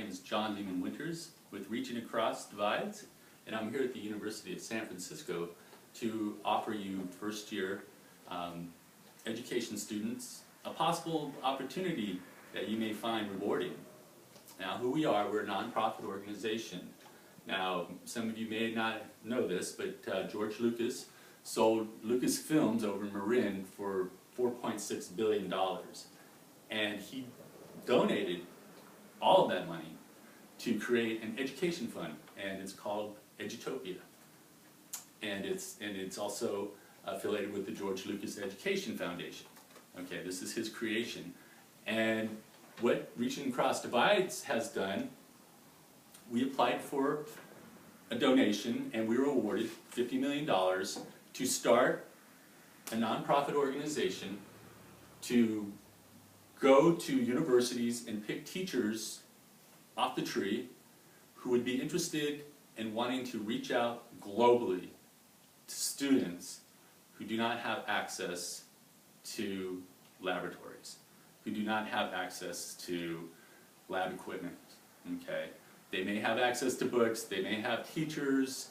name is John Lehman-Winters with Reaching Across Divides, and I'm here at the University of San Francisco to offer you first-year education students a possible opportunity that you may find rewarding. Now, who we are, we're a nonprofit organization. Now, some of you may not know this, but George Lucas sold Lucasfilms over in Marin for $4.6 billion, and he donated all of that money to create an education fund, and it's called Edutopia. And it's also affiliated with the George Lucas Education Foundation. Okay, this is his creation. And what Reaching Across Divides has done, we applied for a donation and we were awarded $50 million to start a nonprofit organization to go to universities and pick teachers off the tree who would be interested in wanting to reach out globally to students who do not have access to laboratories, who do not have access to lab equipment, okay? They may have access to books, they may have teachers,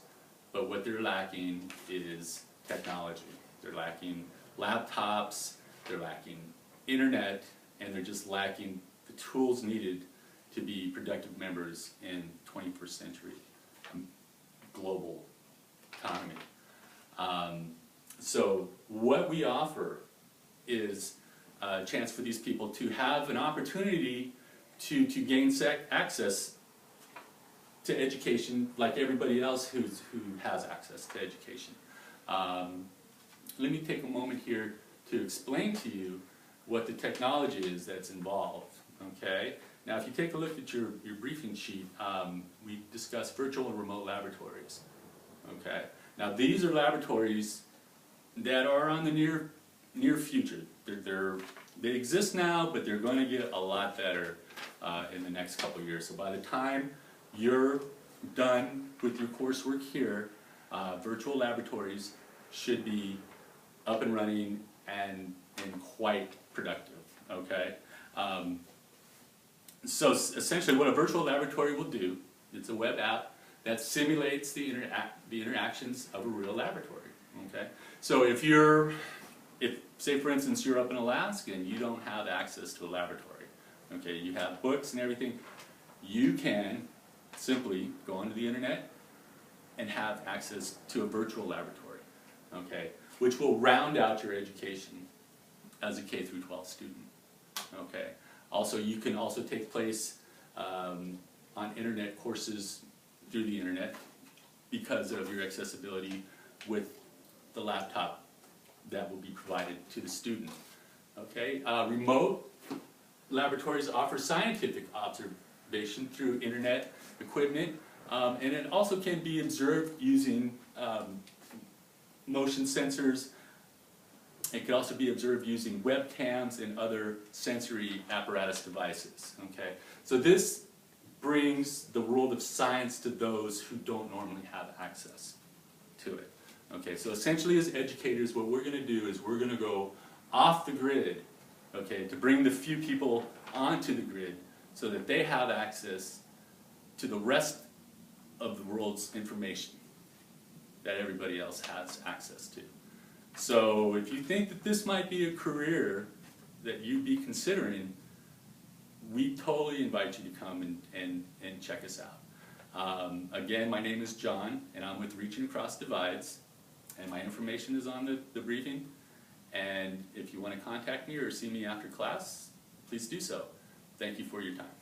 but what they're lacking is technology. They're lacking laptops, they're lacking internet, and they're just lacking the tools needed to be productive members in 21st century global economy. So what we offer is a chance for these people to have an opportunity to gain access to education like everybody else who has access to education. Let me take a moment here to explain to you what the technology is that's involved. Okay? Now if you take a look at your briefing sheet, we discussed virtual and remote laboratories. Okay? Now these are laboratories that are on the near future. They exist now, but they're going to get a lot better in the next couple of years. So by the time you're done with your coursework here, virtual laboratories should be up and running and quite productive. Okay? So essentially what a virtual laboratory will do, it's a web app that simulates the interactions of a real laboratory. Okay? So if say for instance you're up in Alaska and you don't have access to a laboratory, okay, you have books and everything, you can simply go onto the internet and have access to a virtual laboratory, okay, which will round out your education as a K through 12 student. Okay. Also, you can also take place on internet courses through the internet because of your accessibility with the laptop that will be provided to the student. Okay. Remote laboratories offer scientific observation through internet equipment, and it also can be observed using motion sensors. It can also be observed using webcams and other sensory apparatus devices. Okay? So this brings the world of science to those who don't normally have access to it. Okay, so essentially as educators, what we're going to do is we're going to go off the grid, okay, to bring the few people onto the grid so that they have access to the rest of the world's information that everybody else has access to. So if you think that this might be a career that you'd be considering, we totally invite you to come and check us out. Again, my name is John, and I'm with Reaching Across Divides, and my information is on the briefing. And if you want to contact me or see me after class, please do so. Thank you for your time.